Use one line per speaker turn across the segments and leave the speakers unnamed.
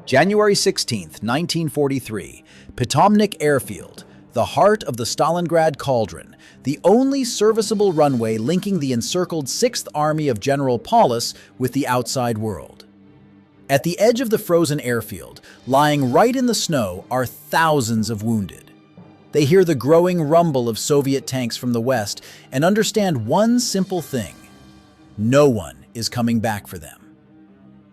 January 16th, 1943, Pitomnik Airfield, the heart of the Stalingrad cauldron, the only serviceable runway linking the encircled 6th Army of General Paulus with the outside world. At the edge of the frozen airfield, lying right in the snow, are thousands of wounded. They hear the growing rumble of Soviet tanks from the west and understand one simple thing: no one is coming back for them.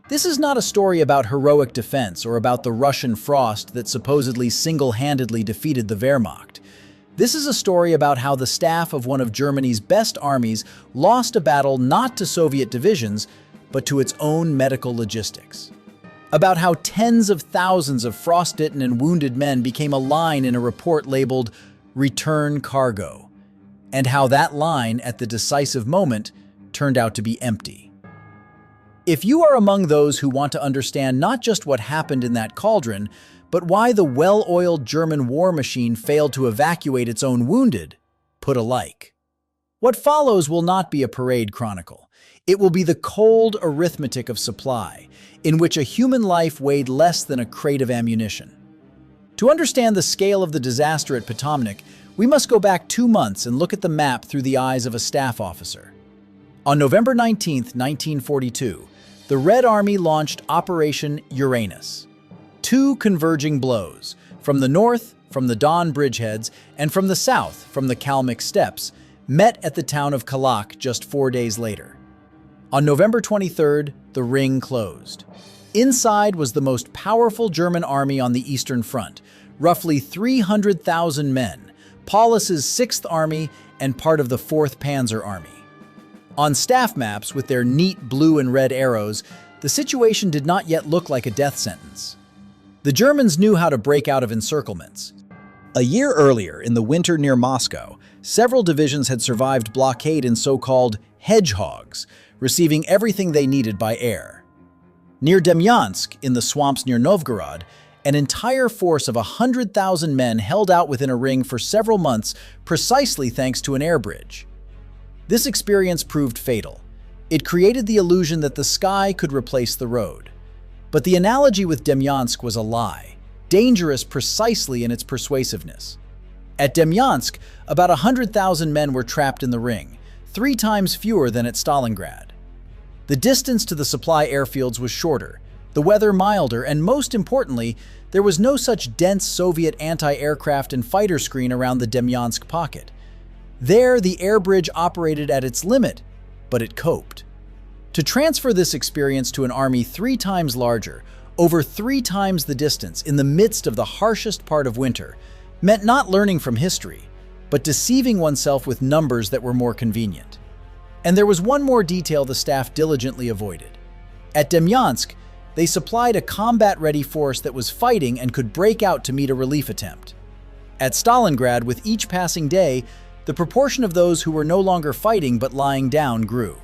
This is not a story about heroic defense or about the Russian frost that supposedly single-handedly defeated the Wehrmacht. This is a story about how the staff of one of Germany's best armies lost a battle not to Soviet divisions, but to its own medical logistics. About how tens of thousands of frost-bitten and wounded men became a line in a report labeled "Return Cargo," and how that line, at the decisive moment, turned out to be empty. If you are among those who want to understand not just what happened in that cauldron, but why the well-oiled German war machine failed to evacuate its own wounded, put a like. What follows will not be a parade chronicle. It will be the cold arithmetic of supply, in which a human life weighed less than a crate of ammunition. To understand the scale of the disaster at Pitomnik, we must go back 2 months and look at the map through the eyes of a staff officer. On November 19, 1942, the Red Army launched Operation Uranus. 2 converging blows, from the north, from the Don bridgeheads, and from the south, from the Kalmyk steppes, met at the town of Kalak just 4 days later. On November 23rd, the ring closed. Inside was the most powerful German army on the Eastern Front, roughly 300,000 men, Paulus's 6th Army and part of the 4th Panzer Army. On staff maps with their neat blue and red arrows, the situation did not yet look like a death sentence. The Germans knew how to break out of encirclements. A year earlier, in the winter near Moscow, several divisions had survived blockade in so-called hedgehogs, receiving everything they needed by air. Near Demyansk, in the swamps near Novgorod, an entire force of 100,000 men held out within a ring for several months precisely thanks to an air bridge. This experience proved fatal. It created the illusion that the sky could replace the road. But the analogy with Demyansk was a lie, dangerous precisely in its persuasiveness. At Demyansk, about 100,000 men were trapped in the ring, 3 times fewer than at Stalingrad. The distance to the supply airfields was shorter, the weather milder, and most importantly, there was no such dense Soviet anti-aircraft and fighter screen around the Demyansk pocket. There, the air bridge operated at its limit, but it coped. To transfer this experience to an army 3 times larger, over 3 times the distance in the midst of the harshest part of winter, meant not learning from history, but deceiving oneself with numbers that were more convenient. And there was one more detail the staff diligently avoided. At Demyansk, they supplied a combat-ready force that was fighting and could break out to meet a relief attempt. At Stalingrad, with each passing day, the proportion of those who were no longer fighting but lying down grew.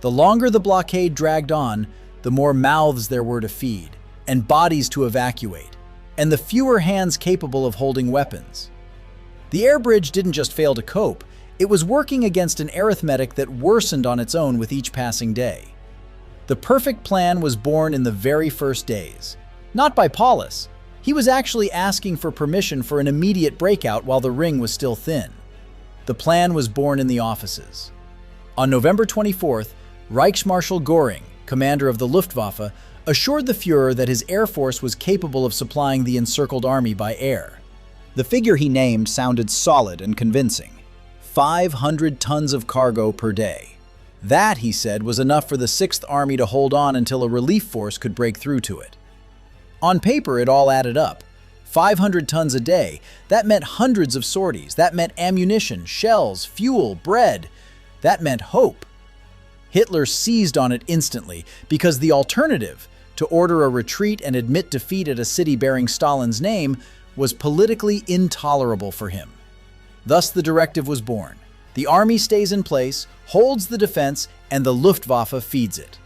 The longer the blockade dragged on, the more mouths there were to feed, and bodies to evacuate, and the fewer hands capable of holding weapons. The air bridge didn't just fail to cope, it was working against an arithmetic that worsened on its own with each passing day. The perfect plan was born in the very first days. Not by Paulus. He was actually asking for permission for an immediate breakout while the ring was still thin. The plan was born in the offices. On November 24th, Reichsmarschall Göring, commander of the Luftwaffe, assured the Führer that his air force was capable of supplying the encircled army by air. The figure he named sounded solid and convincing: 500 tons of cargo per day. That, he said, was enough for the 6th Army to hold on until a relief force could break through to it. On paper, it all added up. 500 tons a day, that meant hundreds of sorties, that meant ammunition, shells, fuel, bread, that meant hope. Hitler seized on it instantly because the alternative, to order a retreat and admit defeat at a city bearing Stalin's name, was politically intolerable for him. Thus the directive was born. The army stays in place, holds the defense, and the Luftwaffe feeds it.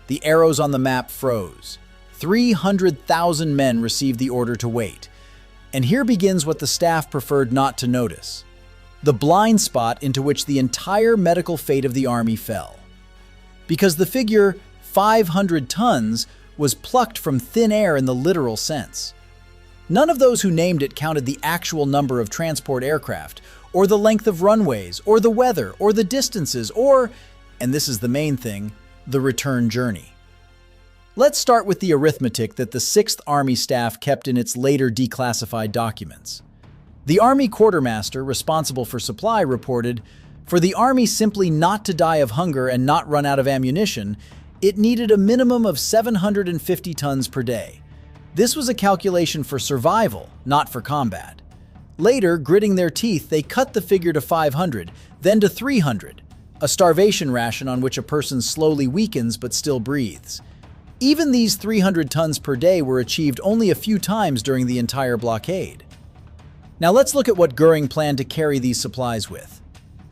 The arrows on the map froze. 300,000 men received the order to wait. And here begins what the staff preferred not to notice: the blind spot into which the entire medical fate of the army fell. Because the figure 500 tons was plucked from thin air in the literal sense. None of those who named it counted the actual number of transport aircraft, or the length of runways, or the weather, or the distances, or, and this is the main thing, the return journey. Let's start with the arithmetic that the 6th Army staff kept in its later declassified documents. The Army quartermaster, responsible for supply, reported, for the Army simply not to die of hunger and not run out of ammunition, it needed a minimum of 750 tons per day. This was a calculation for survival, not for combat. Later, gritting their teeth, they cut the figure to 500, then to 300, a starvation ration on which a person slowly weakens but still breathes. Even these 300 tons per day were achieved only a few times during the entire blockade. Now let's look at what Göring planned to carry these supplies with.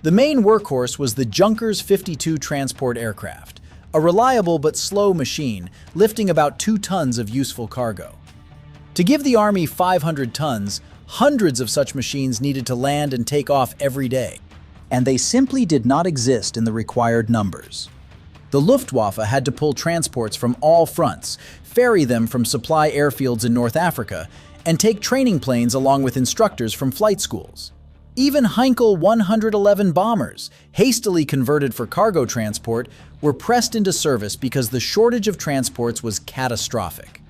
The main workhorse was the Junkers 52 transport aircraft, a reliable but slow machine lifting about 2 tons of useful cargo. To give the Army 500 tons, hundreds of such machines needed to land and take off every day, and they simply did not exist in the required numbers. The Luftwaffe had to pull transports from all fronts, ferry them from supply airfields in North Africa, and take training planes along with instructors from flight schools. Even Heinkel 111 bombers, hastily converted for cargo transport, were pressed into service because the shortage of transports was catastrophic.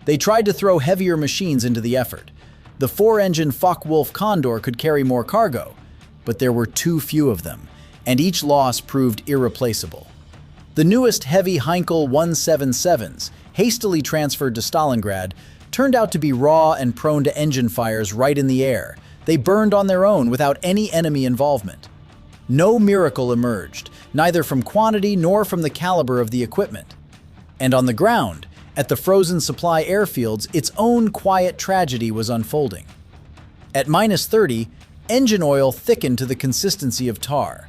They tried to throw heavier machines into the effort. The 4-engine Focke-Wulf Condor could carry more cargo, but there were too few of them, and each loss proved irreplaceable. The newest heavy Heinkel 177s, hastily transferred to Stalingrad, turned out to be raw and prone to engine fires right in the air. They burned on their own without any enemy involvement. No miracle emerged, neither from quantity nor from the caliber of the equipment. And on the ground, at the frozen supply airfields, its own quiet tragedy was unfolding. At -30, engine oil thickened to the consistency of tar.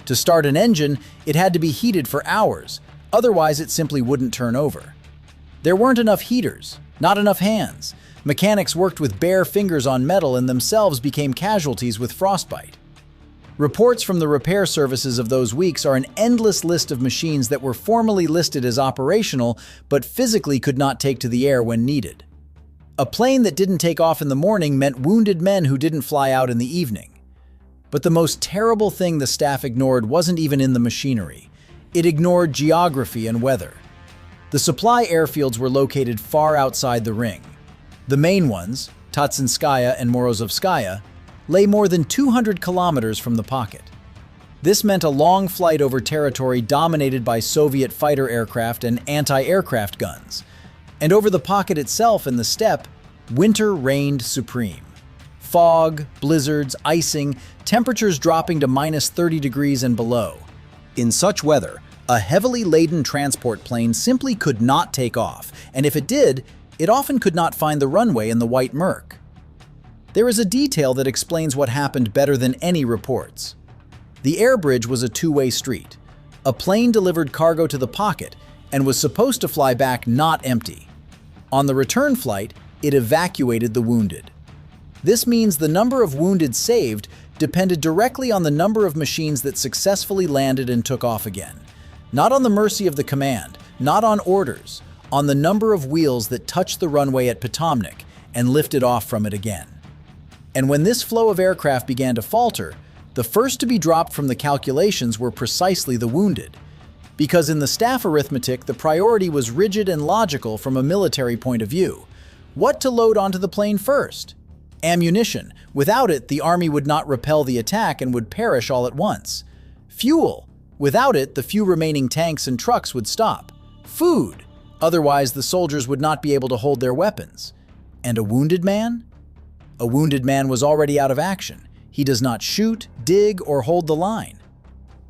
To start an engine, it had to be heated for hours, otherwise it simply wouldn't turn over. There weren't enough heaters, not enough hands. Mechanics worked with bare fingers on metal and themselves became casualties with frostbite. Reports from the repair services of those weeks are an endless list of machines that were formally listed as operational but physically could not take to the air when needed. A plane that didn't take off in the morning meant wounded men who didn't fly out in the evening. But the most terrible thing the staff ignored wasn't even in the machinery. It ignored geography and weather. The supply airfields were located far outside the ring. The main ones, Tatsinskaya and Morozovskaya, lay more than 200 kilometers from the pocket. This meant a long flight over territory dominated by Soviet fighter aircraft and anti-aircraft guns. And over the pocket itself in the steppe, winter reigned supreme. Fog, blizzards, icing, temperatures dropping to -30 degrees and below. In such weather, a heavily laden transport plane simply could not take off, and if it did, it often could not find the runway in the white murk. There is a detail that explains what happened better than any reports. The air bridge was a two-way street. A plane delivered cargo to the pocket and was supposed to fly back not empty. On the return flight, it evacuated the wounded. This means the number of wounded saved depended directly on the number of machines that successfully landed and took off again. Not on the mercy of the command, not on orders, on the number of wheels that touched the runway at Pitomnik and lifted off from it again. And when this flow of aircraft began to falter, the first to be dropped from the calculations were precisely the wounded. Because in the staff arithmetic, the priority was rigid and logical from a military point of view. What to load onto the plane first? Ammunition. Without it, the Army would not repel the attack and would perish all at once. Fuel. Without it, the few remaining tanks and trucks would stop. Food. Otherwise, the soldiers would not be able to hold their weapons. And a wounded man? A wounded man was already out of action. He does not shoot, dig, or hold the line.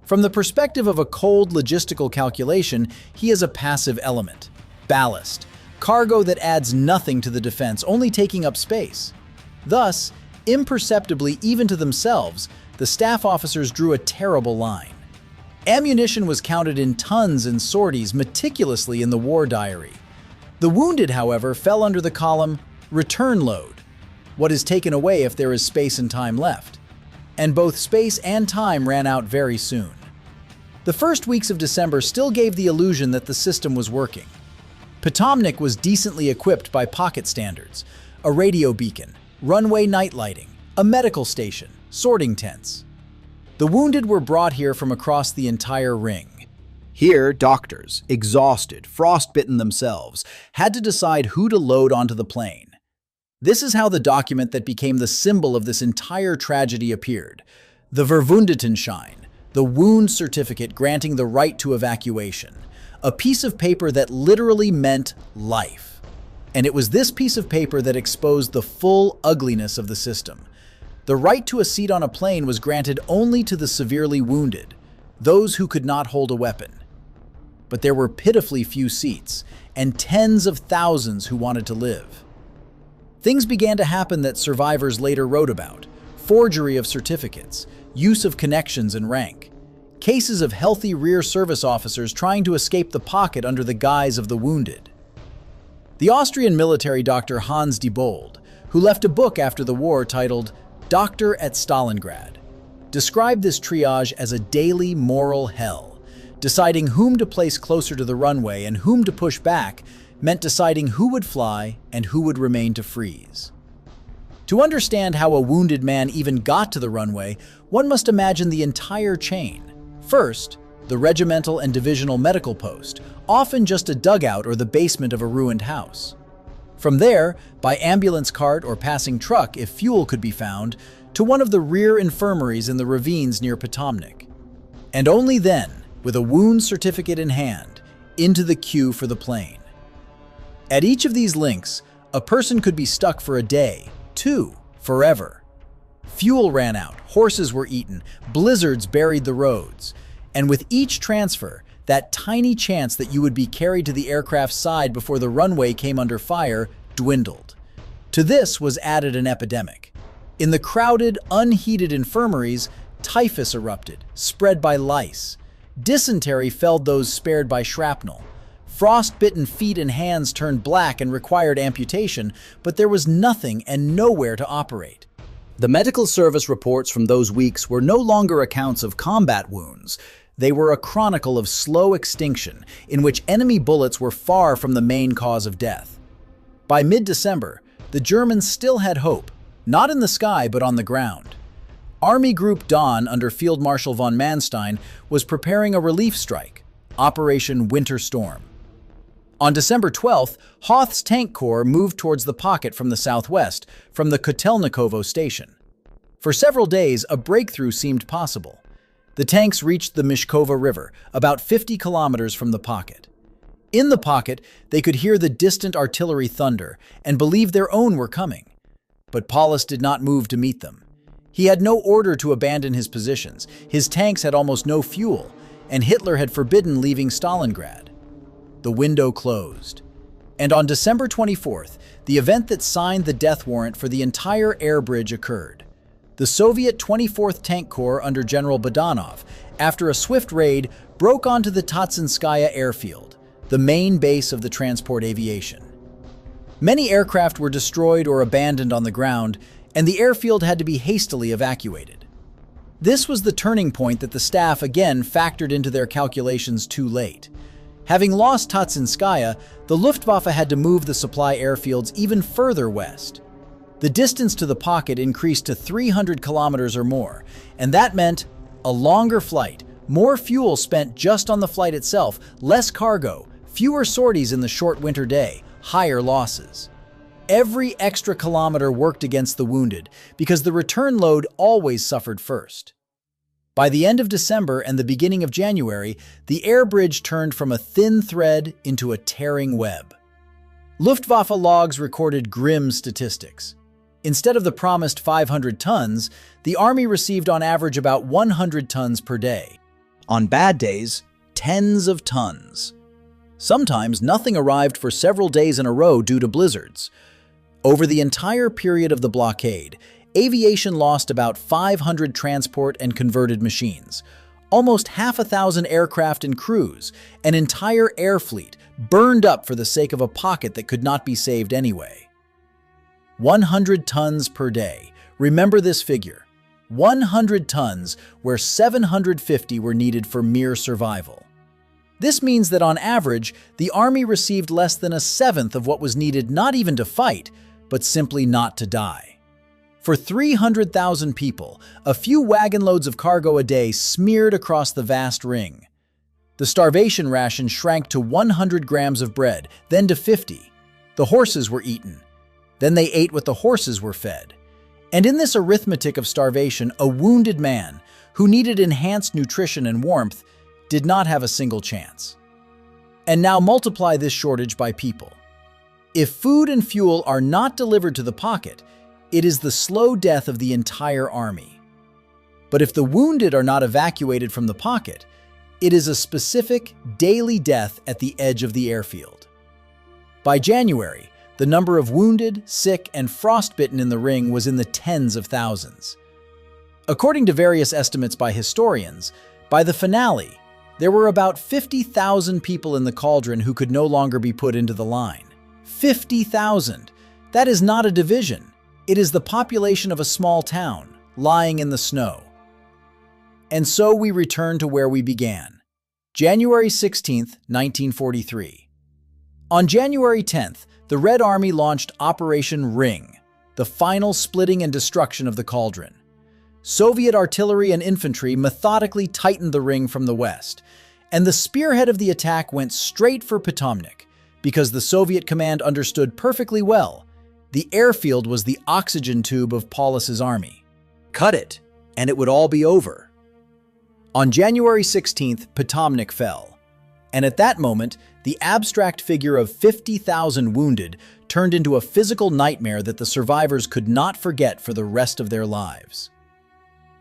From the perspective of a cold logistical calculation, he is a passive element. Ballast. Cargo that adds nothing to the defense, only taking up space. Thus, imperceptibly even to themselves, the staff officers drew a terrible line. Ammunition was counted in tons and sorties meticulously in the war diary. The wounded, however, fell under the column return load, what is taken away if there is space and time left. And both space and time ran out very soon. The first weeks of December still gave the illusion that the system was working. Pitomnik was decently equipped by pocket standards, a radio beacon, runway night lighting, a medical station, sorting tents. The wounded were brought here from across the entire ring. Here, doctors, exhausted, frostbitten themselves, had to decide who to load onto the plane. This is how the document that became the symbol of this entire tragedy appeared: the Verwundetenschein, the wound certificate granting the right to evacuation, a piece of paper that literally meant life. And it was this piece of paper that exposed the full ugliness of the system. The right to a seat on a plane was granted only to the severely wounded, those who could not hold a weapon. But there were pitifully few seats, and tens of thousands who wanted to live. Things began to happen that survivors later wrote about: forgery of certificates, use of connections and rank, cases of healthy rear service officers trying to escape the pocket under the guise of the wounded. The Austrian military doctor Hans Diebold, who left a book after the war titled Doctor at Stalingrad, described this triage as a daily moral hell. Deciding whom to place closer to the runway and whom to push back meant deciding who would fly and who would remain to freeze. To understand how a wounded man even got to the runway, one must imagine the entire chain. First, the regimental and divisional medical post, often just a dugout or the basement of a ruined house. From there, by ambulance cart or passing truck if fuel could be found, to one of the rear infirmaries in the ravines near Pitomnik. And only then, with a wound certificate in hand, into the queue for the plane. At each of these links, a person could be stuck for a day, 2, forever. Fuel ran out, horses were eaten, blizzards buried the roads, and with each transfer, that tiny chance that you would be carried to the aircraft's side before the runway came under fire dwindled. To this was added an epidemic. In the crowded, unheated infirmaries, typhus erupted, spread by lice. Dysentery felled those spared by shrapnel. Frost-bitten feet and hands turned black and required amputation, but there was nothing and nowhere to operate. The medical service reports from those weeks were no longer accounts of combat wounds. They were a chronicle of slow extinction, in which enemy bullets were far from the main cause of death. By mid-December, the Germans still had hope, not in the sky but on the ground. Army Group Dawn under Field Marshal von Manstein was preparing a relief strike, Operation Winter Storm. On December 12th, Hoth's Tank Corps moved towards the pocket from the southwest, from the Kotelnikovo station. For several days, a breakthrough seemed possible. The tanks reached the Mishkova River, about 50 kilometers from the pocket. In the pocket, they could hear the distant artillery thunder and believed their own were coming. But Paulus did not move to meet them. He had no order to abandon his positions, his tanks had almost no fuel, and Hitler had forbidden leaving Stalingrad. The window closed. And on December 24th, the event that signed the death warrant for the entire air bridge occurred. The Soviet 24th Tank Corps under General Budanov, after a swift raid, broke onto the Tatsinskaya airfield, the main base of the transport aviation. Many aircraft were destroyed or abandoned on the ground, and the airfield had to be hastily evacuated. This was the turning point that the staff again factored into their calculations too late. Having lost Tatsinskaya, the Luftwaffe had to move the supply airfields even further west. The distance to the pocket increased to 300 kilometers or more, and that meant a longer flight, more fuel spent just on the flight itself, less cargo, fewer sorties in the short winter day, higher losses. Every extra kilometer worked against the wounded, because the return load always suffered first. By the end of December and the beginning of January, the air bridge turned from a thin thread into a tearing web. Luftwaffe logs recorded grim statistics. Instead of the promised 500 tons, the Army received on average about 100 tons per day. On bad days, tens of tons. Sometimes nothing arrived for several days in a row due to blizzards. Over the entire period of the blockade, aviation lost about 500 transport and converted machines, almost 1,000 aircraft and crews, an entire air fleet burned up for the sake of a pocket that could not be saved anyway. 100 tons per day. Remember this figure. 100 tons where 750 were needed for mere survival. This means that on average, the army received less than a seventh of what was needed not even to fight, but simply not to die. For 300,000 people, a few wagon loads of cargo a day smeared across the vast ring. The starvation ration shrank to 100 grams of bread, then to 50. The horses were eaten. Then they ate what the horses were fed. And in this arithmetic of starvation, a wounded man, who needed enhanced nutrition and warmth, did not have a single chance. And now multiply this shortage by people. If food and fuel are not delivered to the pocket, it is the slow death of the entire army. But if the wounded are not evacuated from the pocket, it is a specific, daily death at the edge of the airfield. By January, the number of wounded, sick, and frostbitten in the ring was in the tens of thousands. According to various estimates by historians, by the finale, there were about 50,000 people in the cauldron who could no longer be put into the line. 50,000! That is not a division. It is the population of a small town, lying in the snow. And so we return to where we began. January 16, 1943. On January 10th, the Red Army launched Operation Ring, the final splitting and destruction of the cauldron. Soviet artillery and infantry methodically tightened the ring from the west, and the spearhead of the attack went straight for Pitomnik, because the Soviet command understood perfectly well the airfield was the oxygen tube of Paulus's army. Cut it, and it would all be over. On January 16th, Pitomnik fell, and at that moment, the abstract figure of 50,000 wounded turned into a physical nightmare that the survivors could not forget for the rest of their lives.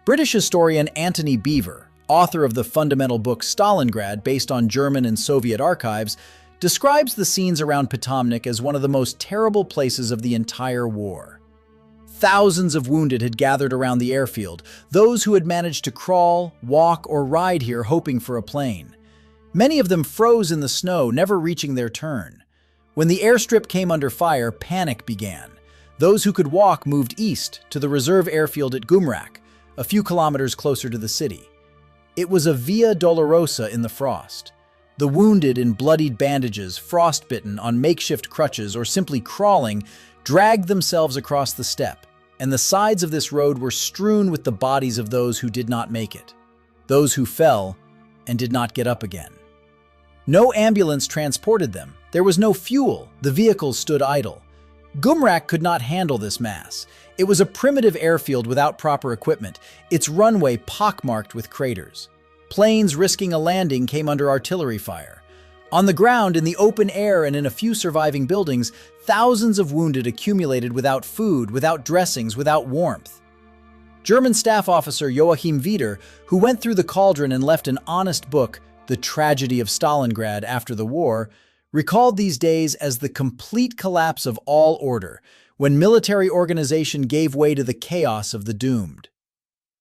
British historian Antony Beevor, author of the fundamental book Stalingrad based on German and Soviet archives, describes the scenes around Pitomnik as one of the most terrible places of the entire war. Thousands of wounded had gathered around the airfield, those who had managed to crawl, walk, or ride here hoping for a plane. Many of them froze in the snow, never reaching their turn. When the airstrip came under fire, panic began. Those who could walk moved east to the reserve airfield at Gumrak, a few kilometers closer to the city. It was a via dolorosa in the frost. The wounded in bloodied bandages, frostbitten, on makeshift crutches, or simply crawling, dragged themselves across the steppe, and the sides of this road were strewn with the bodies of those who did not make it, those who fell and did not get up again. No ambulance transported them. There was no fuel. The vehicles stood idle. Gumrak could not handle this mass. It was a primitive airfield without proper equipment, its runway pockmarked with craters. Planes risking a landing came under artillery fire. On the ground, in the open air, and in a few surviving buildings, thousands of wounded accumulated without food, without dressings, without warmth. German staff officer Joachim Wieder, who went through the cauldron and left an honest book, The Tragedy of Stalingrad After the War, recalled these days as the complete collapse of all order, when military organization gave way to the chaos of the doomed.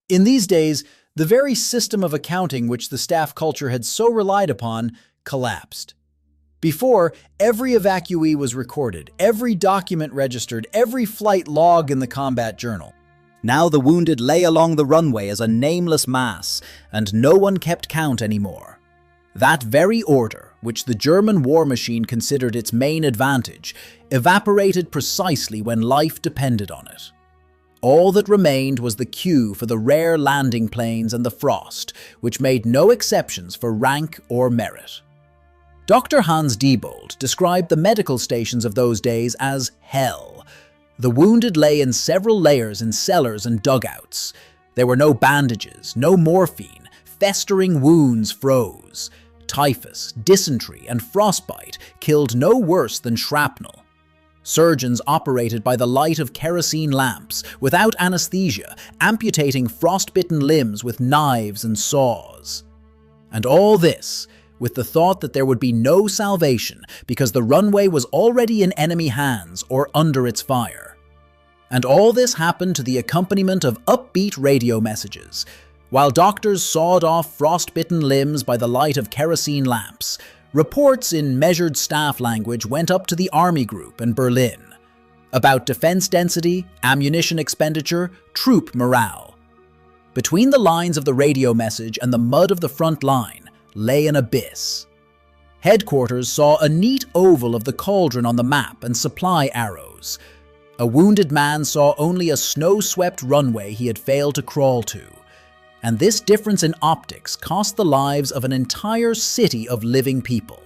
In these days, the very system of accounting which the staff culture had so relied upon collapsed. Before, every evacuee was recorded, every document registered, every flight logged in the combat journal. Now the wounded lay along the runway as a nameless mass, and no one kept count anymore. That very order, which the German war machine considered its main advantage, evaporated precisely when life depended on it. All that remained was the queue for the rare landing planes and the frost, which made no exceptions for rank or merit. Dr. Hans Diebold described the medical stations of those days as hell. The wounded lay in several layers in cellars and dugouts. There were no bandages, no morphine, festering wounds froze. Typhus, dysentery, and frostbite killed no worse than shrapnel. Surgeons operated by the light of kerosene lamps, without anesthesia, amputating frostbitten limbs with knives and saws. And all this, with the thought that there would be no salvation because the runway was already in enemy hands or under its fire. And all this happened to the accompaniment of upbeat radio messages. While doctors sawed off frostbitten limbs by the light of kerosene lamps, reports in measured staff language went up to the Army Group in Berlin about defense density, ammunition expenditure, troop morale. Between the lines of the radio message and the mud of the front line lay an abyss. Headquarters saw a neat oval of the cauldron on the map and supply arrows. A wounded man saw only a snow-swept runway he had failed to crawl to. And this difference in optics cost the lives of an entire city of living people.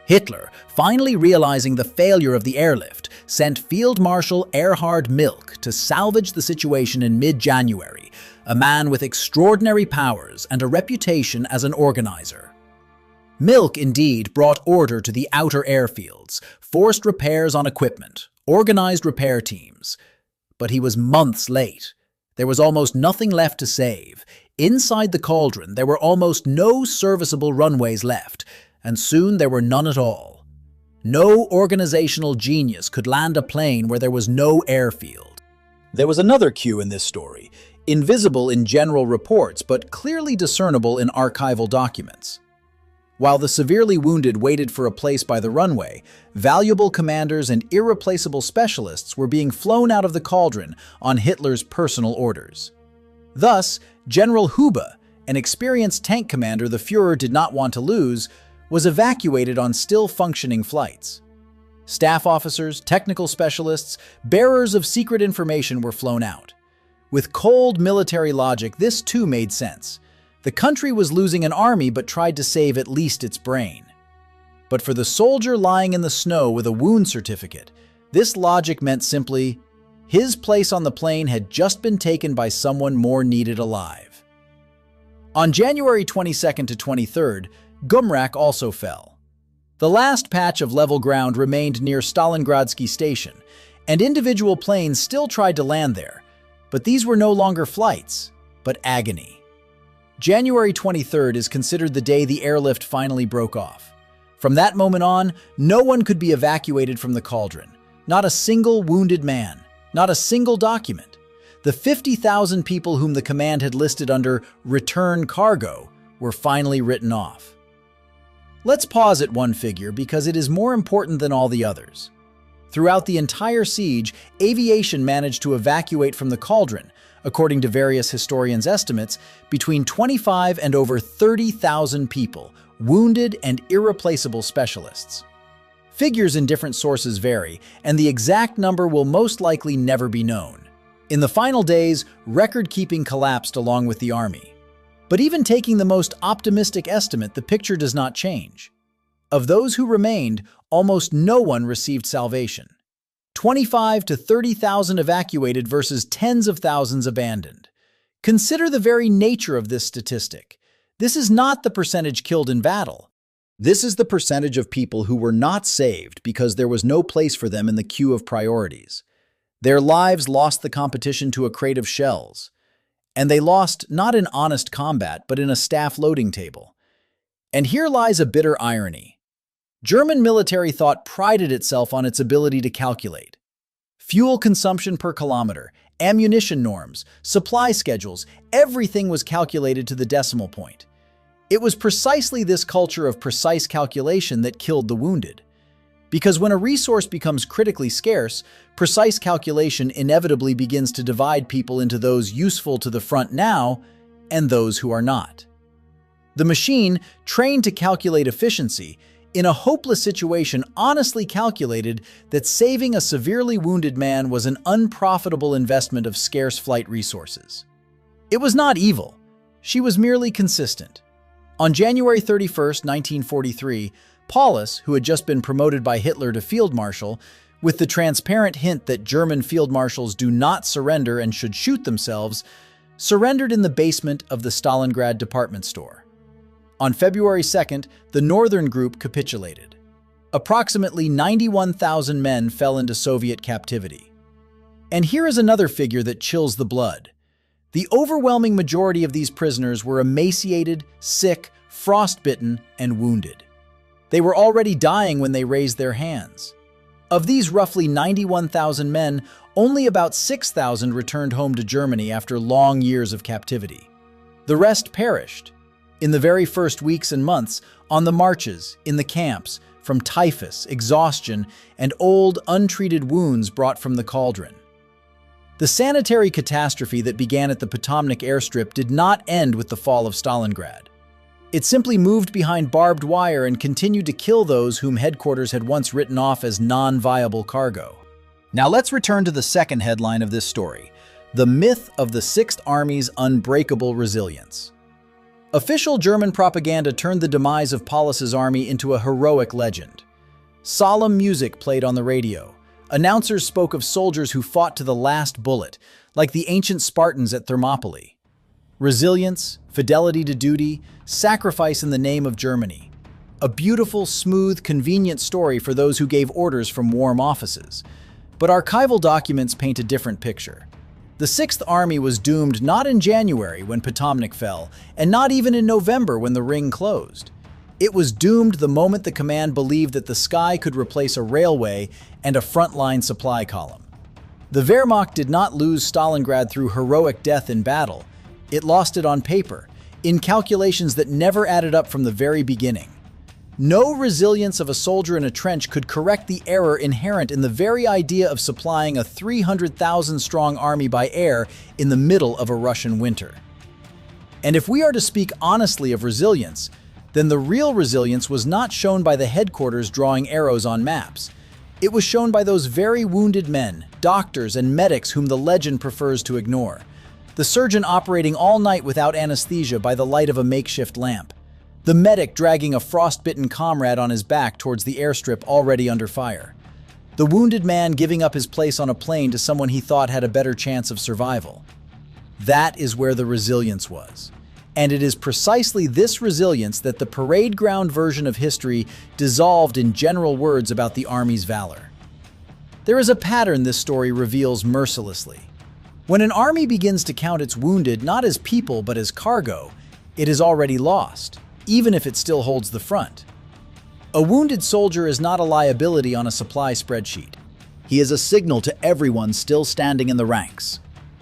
Hitler, finally realizing the failure of the airlift, sent Field Marshal Erhard Milch to salvage the situation in mid-January, a man with extraordinary powers and a reputation as an organizer. Milch indeed brought order to the outer airfields, forced repairs on equipment, organized repair teams. But he was months late. There was almost nothing left to save. Inside the cauldron, there were almost no serviceable runways left, and soon there were none at all. No organizational genius could land a plane where there was no airfield. There was another cue in this story, invisible in general reports but clearly discernible in archival documents. While the severely wounded waited for a place by the runway, valuable commanders and irreplaceable specialists were being flown out of the cauldron on Hitler's personal orders. Thus, General Hube, an experienced tank commander the Führer did not want to lose, was evacuated on still functioning flights. Staff officers, technical specialists, bearers of secret information were flown out. With cold military logic, this too made sense. The country was losing an army but tried to save at least its brain. But for the soldier lying in the snow with a wound certificate, this logic meant simply, his place on the plane had just been taken by someone more needed alive. On January 22nd to 23rd, Gumrak also fell. The last patch of level ground remained near Stalingradsky Station, and individual planes still tried to land there, but these were no longer flights, but agony. January 23rd is considered the day the airlift finally broke off. From that moment on, no one could be evacuated from the cauldron. Not a single wounded man, not a single document. The 50,000 people whom the command had listed under return cargo were finally written off. Let's pause at one figure because it is more important than all the others. Throughout the entire siege, aviation managed to evacuate from the cauldron, according to various historians' estimates, between 25 and over 30,000 people, wounded and irreplaceable specialists. Figures in different sources vary, and the exact number will most likely never be known. In the final days, record-keeping collapsed along with the army. But even taking the most optimistic estimate, the picture does not change. Of those who remained, almost no one received salvation. 25 to 30,000 evacuated versus tens of thousands abandoned. Consider the very nature of this statistic. This is not the percentage killed in battle. This is the percentage of people who were not saved because there was no place for them in the queue of priorities. Their lives lost the competition to a crate of shells. And they lost not in honest combat, but in a staff loading table. And here lies a bitter irony. German military thought prided itself on its ability to calculate. Fuel consumption per kilometer, ammunition norms, supply schedules, everything was calculated to the decimal point. It was precisely this culture of precise calculation that killed the wounded. Because when a resource becomes critically scarce, precise calculation inevitably begins to divide people into those useful to the front now and those who are not. The machine, trained to calculate efficiency, in a hopeless situation honestly calculated that saving a severely wounded man was an unprofitable investment of scarce flight resources. It was not evil. She was merely consistent. On January 31, 1943, Paulus, who had just been promoted by Hitler to field marshal, with the transparent hint that German field marshals do not surrender and should shoot themselves, surrendered in the basement of the Stalingrad department store. On February 2nd, the northern group capitulated. Approximately 91,000 men fell into Soviet captivity. And here is another figure that chills the blood. The overwhelming majority of these prisoners were emaciated, sick, frostbitten, and wounded. They were already dying when they raised their hands. Of these roughly 91,000 men, only about 6,000 returned home to Germany after long years of captivity. The rest perished. In the very first weeks and months, on the marches, in the camps, from typhus, exhaustion, and old, untreated wounds brought from the cauldron. The sanitary catastrophe that began at the Pitomnik airstrip did not end with the fall of Stalingrad. It simply moved behind barbed wire and continued to kill those whom headquarters had once written off as non-viable cargo. Now let's return to the second headline of this story, the myth of the Sixth Army's unbreakable resilience. Official German propaganda turned the demise of Paulus's army into a heroic legend. Solemn music played on the radio. Announcers spoke of soldiers who fought to the last bullet, like the ancient Spartans at Thermopylae. Resilience, fidelity to duty, sacrifice in the name of Germany. A beautiful, smooth, convenient story for those who gave orders from warm offices. But archival documents paint a different picture. The Sixth Army was doomed not in January when Pitomnik fell, and not even in November when the ring closed. It was doomed the moment the command believed that the sky could replace a railway and a frontline supply column. The Wehrmacht did not lose Stalingrad through heroic death in battle. It lost it on paper, in calculations that never added up from the very beginning. No resilience of a soldier in a trench could correct the error inherent in the very idea of supplying a 300,000-strong army by air in the middle of a Russian winter. And if we are to speak honestly of resilience, then the real resilience was not shown by the headquarters drawing arrows on maps. It was shown by those very wounded men, doctors, and medics whom the legend prefers to ignore. The surgeon operating all night without anesthesia by the light of a makeshift lamp. The medic dragging a frostbitten comrade on his back towards the airstrip already under fire. The wounded man giving up his place on a plane to someone he thought had a better chance of survival. That is where the resilience was. And it is precisely this resilience that the parade ground version of history dissolved in general words about the Army's valor. There is a pattern this story reveals mercilessly. When an army begins to count its wounded not as people but as cargo, it is already lost, even if it still holds the front. A wounded soldier is not a liability on a supply spreadsheet. He is a signal to everyone still standing in the ranks.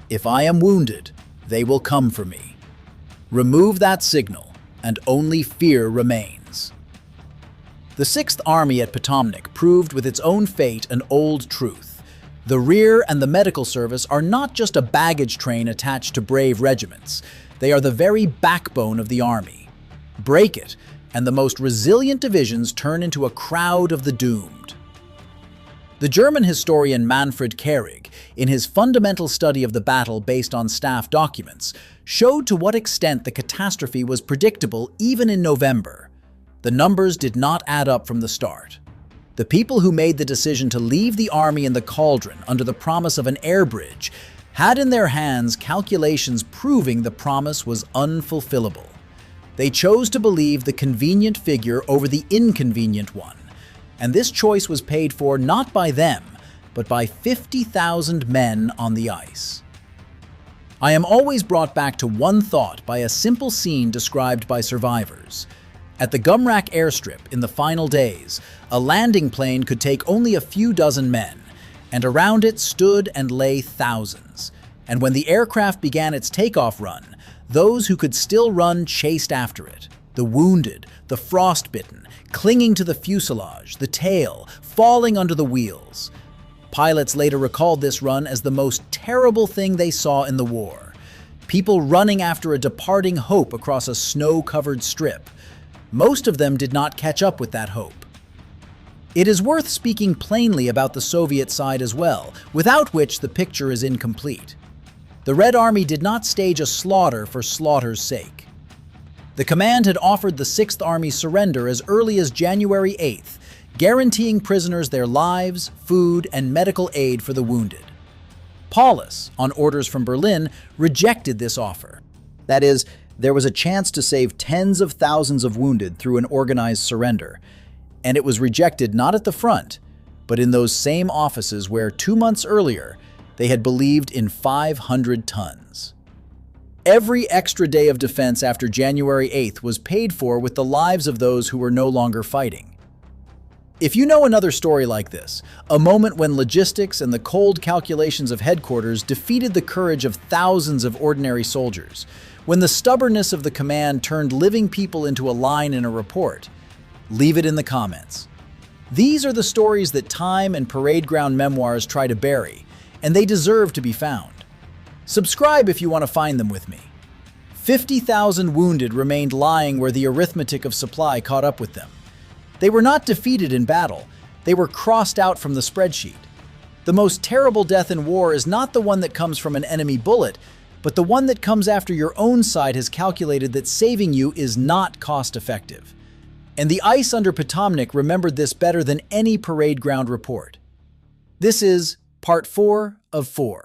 If I am wounded, they will come for me. Remove that signal, and only fear remains. The Sixth Army at Pitomnik proved with its own fate an old truth. The rear and the medical service are not just a baggage train attached to brave regiments. They are the very backbone of the army. Break it, and the most resilient divisions turn into a crowd of the doomed. The German historian Manfred Göring, in his fundamental study of the battle based on staff documents, showed to what extent the catastrophe was predictable even in November. The numbers did not add up from the start. The people who made the decision to leave the army in the cauldron under the promise of an air bridge had in their hands calculations proving the promise was unfulfillable. They chose to believe the convenient figure over the inconvenient one, and this choice was paid for not by them, but by 50,000 men on the ice. I am always brought back to one thought by a simple scene described by survivors. At the Gumrak airstrip in the final days, a landing plane could take only a few dozen men, and around it stood and lay thousands. And when the aircraft began its takeoff run, those who could still run chased after it. The wounded, the frostbitten, clinging to the fuselage, the tail, falling under the wheels. Pilots later recalled this run as the most terrible thing they saw in the war. People running after a departing hope across a snow-covered strip. Most of them did not catch up with that hope. It is worth speaking plainly about the Soviet side as well, without which the picture is incomplete. The Red Army did not stage a slaughter for slaughter's sake. The command had offered the Sixth Army surrender as early as January 8th, guaranteeing prisoners their lives, food, and medical aid for the wounded. Paulus, on orders from Berlin, rejected this offer. That is, there was a chance to save tens of thousands of wounded through an organized surrender, and it was rejected not at the front, but in those same offices where 2 months earlier they had believed in 500 tons. Every extra day of defense after January 8th was paid for with the lives of those who were no longer fighting. If you know another story like this, a moment when logistics and the cold calculations of headquarters defeated the courage of thousands of ordinary soldiers, when the stubbornness of the command turned living people into a line in a report, leave it in the comments. These are the stories that time and parade ground memoirs try to bury, and they deserve to be found. Subscribe if you want to find them with me. 50,000 wounded remained lying where the arithmetic of supply caught up with them. They were not defeated in battle, they were crossed out from the spreadsheet. The most terrible death in war is not the one that comes from an enemy bullet, but the one that comes after your own side has calculated that saving you is not cost-effective. And the ice under Pitomnik remembered this better than any parade ground report. This is part 4 of 4.